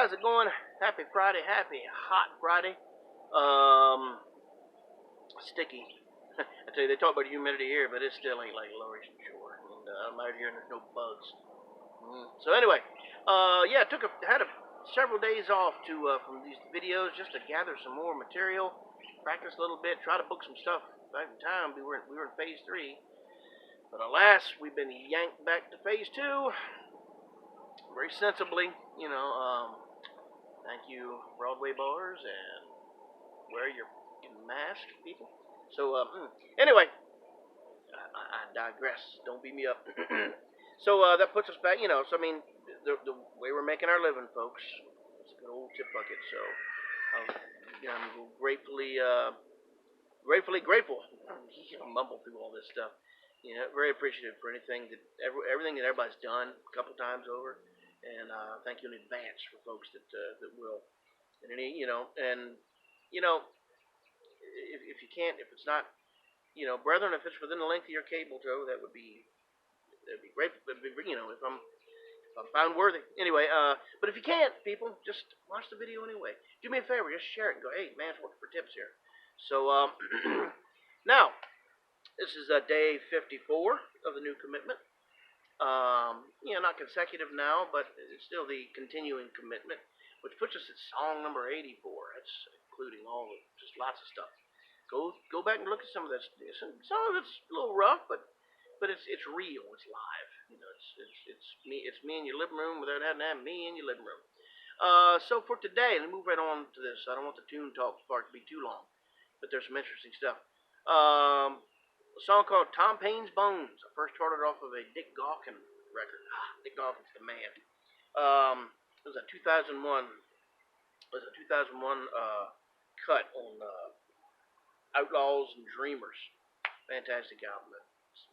how's it going? Happy Friday, happy hot Friday. Um, Sticky. I tell you, they talk about humidity here, but it still ain't like Lower Eastern Shore. And I'm out here and there's no bugs. So anyway, yeah, had several days off to from these videos just to gather some more material, practice a little bit, try to book some stuff back in time. We were in phase 3, but alas, we've been yanked back to phase 2 very sensibly. You know, thank you Broadway bars and wear your mask, people. So anyway, I digress. Don't beat me up. So that puts us back. So I mean, the way we're making our living, folks, it's a good old tip bucket. So I'm gratefully grateful. I mumble through all this stuff. Very appreciative for everything that everybody's done a couple times over, and thank you in advance for folks that will. And if you can't, if it's not, brethren, if it's within the length of your cable tow, that'd be great. If I'm found worthy. Anyway, but if you can't, people, just watch the video anyway. Do me a favor, just share it and go, hey, man's looking for tips here. So, now, this is day 54 of the new commitment. Not consecutive now, but it's still the continuing commitment, which puts us at song number 84. That's including just lots of stuff. Go back and look at some of this. Some of it's a little rough, but it's real. It's live. It's me in your living room without having to have me in your living room. So for today, let me move right on to this. I don't want the tune talk part to be too long, but there's some interesting stuff. A song called Tom Paine's Bones. I first started off of a Dick Gaughan record. Dick Gaughan's the man. It was a 2001. Cut on Outlaws and Dreamers. Fantastic album.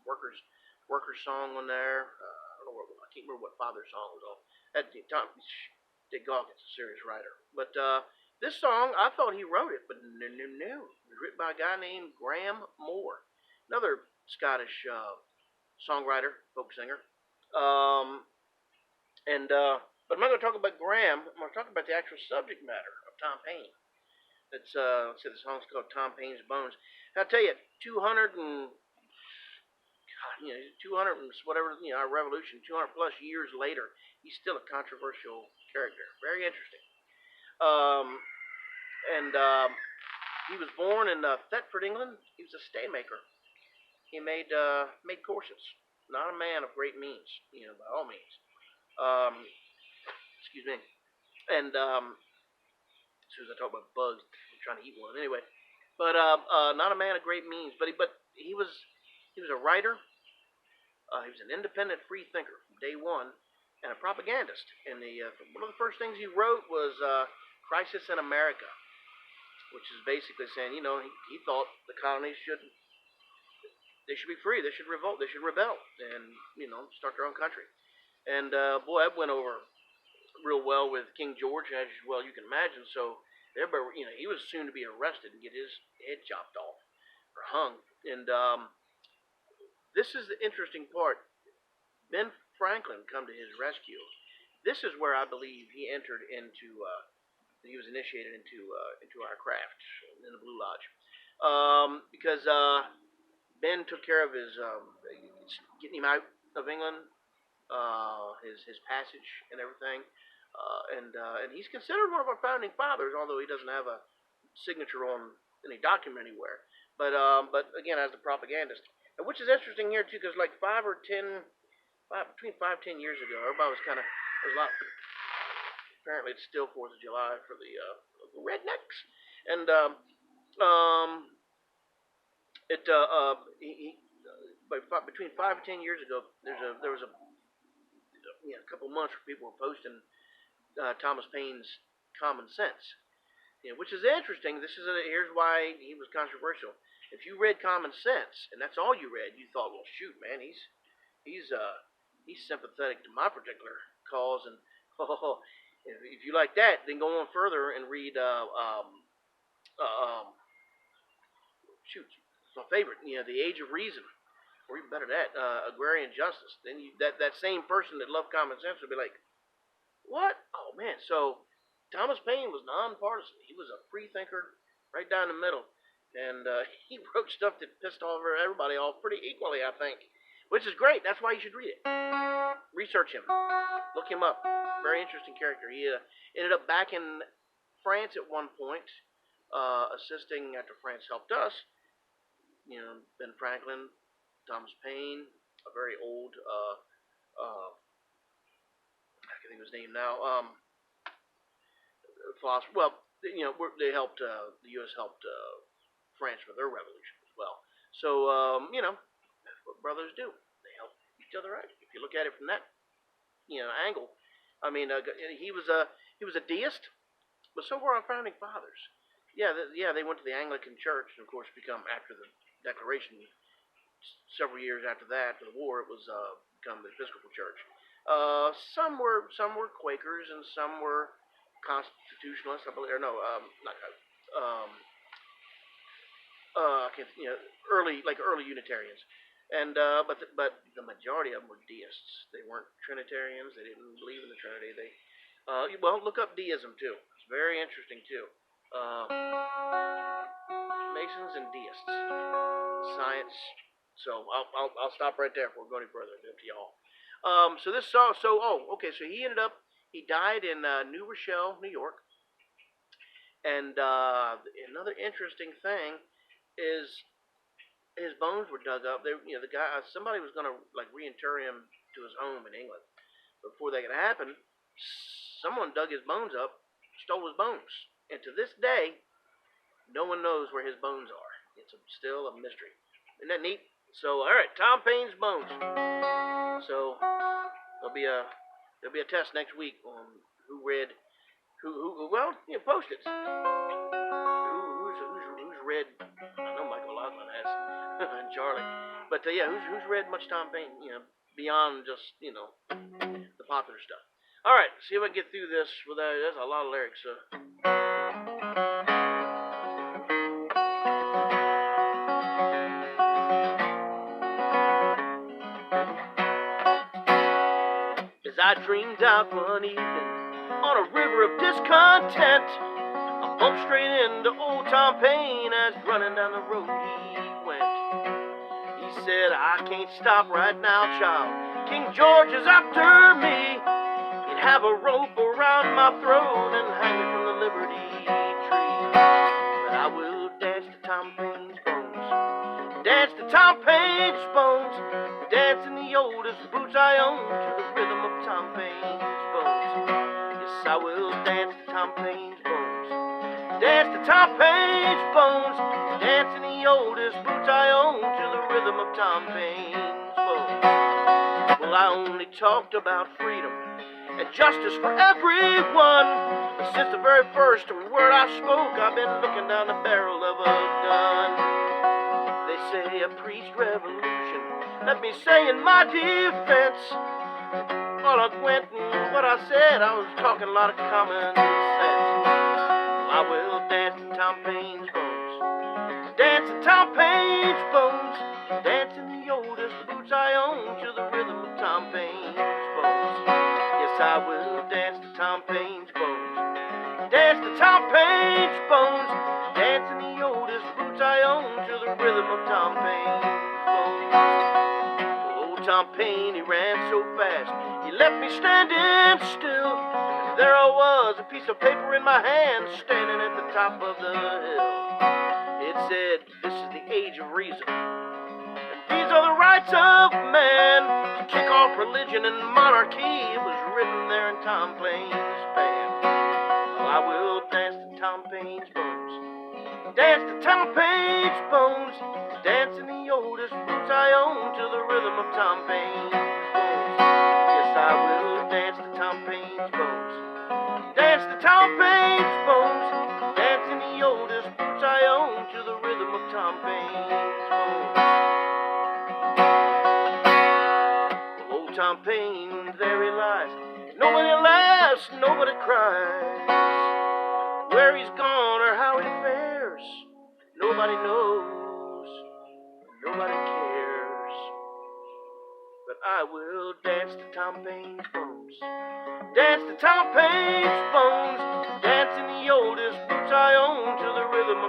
Workers song on there. I can't remember what Father's song was on. Dick Gaughan's a serious writer. But this song, I thought he wrote it, but no. It was written by a guy named Graham Moore, another Scottish songwriter, folk singer. But I'm not going to talk about Graham. I'm going to talk about the actual subject matter of Tom Paine. Let's see, the song's called Tom Paine's Bones. And I'll tell you, 200 and whatever, our revolution, 200 plus years later, he's still a controversial character. Very interesting. He was born in Thetford, England. He was a staymaker. He made corsets. Not a man of great means, by all means. Excuse me. And as soon as I talk about bugs, I'm trying to eat one anyway. But not a man of great means. But he was a writer. He was an independent free thinker from day one, and a propagandist. And one of the first things he wrote was "Crisis in America," which is basically saying, he thought the colonies should be free. They should revolt. They should rebel, and start their own country. And boy, that went over real well with King George, as well you can imagine. So everybody, he was soon to be arrested and get his head chopped off or hung. And this is the interesting part. Ben Franklin come to his rescue. This is where I believe he entered into. He was initiated into our craft in the Blue Lodge, because Ben took care of his getting him out of England, his passage and everything, and he's considered one of our founding fathers, although he doesn't have a signature on any document anywhere. But again, as the propagandist, which is interesting here too, because like between 5 and 10 years ago, everybody was kind of there's a lot. Apparently, it's still 4th of July for the rednecks, and between 5 and 10 years ago, there was a couple months where people were posting Thomas Paine's Common Sense, which is interesting. Here's why he was controversial. If you read Common Sense and that's all you read, you thought, well, shoot, man, he's sympathetic to my particular cause, and if you like that, then go on further and read my favorite, The Age of Reason, or even better than that, Agrarian Justice. Then that same person that loved Common Sense would be like, what? Oh man, so Thomas Paine was nonpartisan. He was a free thinker, right down the middle, and he wrote stuff that pissed off everybody off pretty equally, I think, which is great. That's why you should read it. Research him, look him up. Very interesting character. He ended up back in France at one point, assisting after France helped us. Ben Franklin, Thomas Paine, a very old, I can't think of his name now. Philosopher. Well, they helped. The U.S. helped France with their revolution as well. So, that's what brothers do. They help each other out. If you look at it from that, angle, I mean, he was a deist, but so were our founding fathers. They went to the Anglican Church, and of course, after the Declaration, several years after that, after the war, it was become the Episcopal Church. Some were Quakers, and some were Constitutionalists, I believe, or no, not I can't, early Unitarians, and but the majority of them were deists. They weren't Trinitarians. They didn't believe in the Trinity. They look up deism too. It's very interesting too. Masons and deists, science. So I'll stop right there before we go any further. It's up to y'all. So he died in New Rochelle, New York. And another interesting thing is his bones were dug up. Somebody was going to reinter him to his home in England. Before that could happen, someone dug his bones up, stole his bones, and to this day, no one knows where his bones are. It's still a mystery. Isn't that neat? So, all right, Tom Paine's bones. So there'll be a test next week on who read. Post it. Who's read? I know Michael Laughlin has, and Charlie. But who's read much Tom Paine? Beyond just the popular stuff. All right, see if I can get through this without. There's a lot of lyrics. So. As I dreamed out one evening on a river of discontent, I bumped straight into old Tom Paine as running down the road he went. He said, "I can't stop right now, child. King George is after me. He'd have a rope around my throat and hang me from the Liberty Tree. But I will dance to Tom Paine's bones. Dance to Tom Paine's bones. Dance in the oldest boots I own to the rhythm of Tom Paine's bones. Yes, I will dance to Tom Paine's bones. Dance to Tom Paine's bones. Dance in the oldest boots I own to the rhythm of Tom Paine's bones. Well, I only talked about freedom and justice for everyone. But since the very first word I spoke, I've been looking down the barrel of a gun. They say a priest revolution. Let me say in my defense, all I went and what I said, I was talking a lot of common sense. Well, I will dance to Tom Paine's bones. Dance to Tom Paine's bones. Dance in the oldest boots I own to the rhythm of Tom Paine's bones. Yes, I will dance to Tom Paine's bones. Dance to Tom Paine's bones. Dance in the oldest boots I own to the rhythm of Tom Paine's bones. Tom Paine, he ran so fast, he left me standing still. And there I was, a piece of paper in my hand, standing at the top of the hill. It said, "This is the age of reason, and these are the rights of man. To kick off religion and monarchy," it was written there in Tom Paine's pen. Well, I will dance to Tom Paine's bones. Dance to Tom Paine's bones. Dance in the oldest boots I own to the rhythm of Tom Paine's bones. Yes, I will dance to Tom Paine's bones. Dance to Tom Paine's bones. Dance in the oldest boots I own to the rhythm of Tom Paine's bones. Well, old Tom Paine, there he lies. Nobody laughs, nobody cries. Where he's gone or how he fares, nobody knows, nobody cares. But I will dance to Tom Paine's bones. Dance to Tom Paine's bones.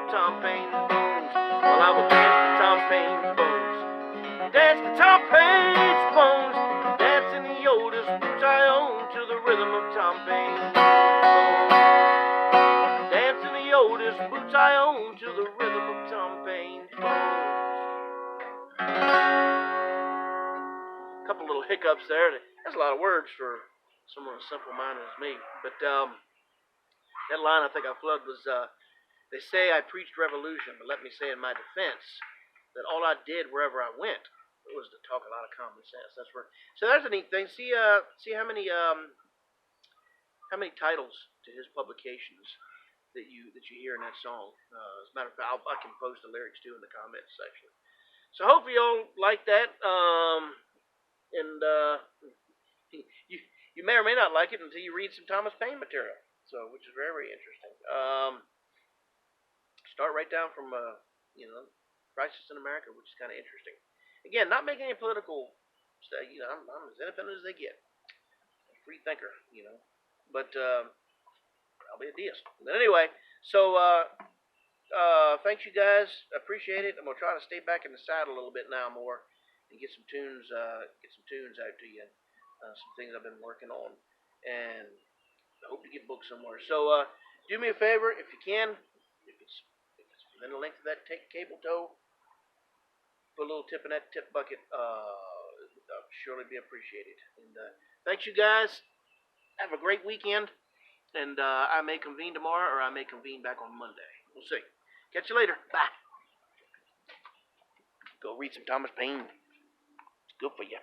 of Tom Paine's bones. Well, I will dance to Tom Paine's bones. Dance to Tom Paine's bones. Dance in the oldest boots I own to the rhythm of Tom Paine's bones. Dance in the oldest boots I own to the rhythm of Tom Paine's bones. A couple little hiccups there. That's a lot of words for someone as simple-minded as me. But that line I think I flooded was, they say I preached revolution, but let me say in my defense that all I did wherever I went was to talk a lot of common sense. That's where. So that's a neat thing. See how many titles to his publications that you hear in that song. As a matter of fact, I can post the lyrics too in the comments section. So hopefully y'all like that. And you may or may not like it until you read some Thomas Paine material. So, which is very, very interesting. Start right down from Crisis in America, which is kind of interesting. Again, not making any political. I'm as independent as they get. A free thinker, But I'll be a deist. But anyway, so thanks you guys. Appreciate it. I'm gonna try to stay back in the saddle a little bit now more and get some tunes out to you. Some things I've been working on, and I hope to get booked somewhere. So do me a favor if you can, if it's within the length of that cable tow, put a little tip in that tip bucket. I'll surely be appreciated. And thanks you guys. Have a great weekend. And I may convene tomorrow, or I may convene back on Monday. We'll see. Catch you later. Bye. Go read some Thomas Paine. It's good for you.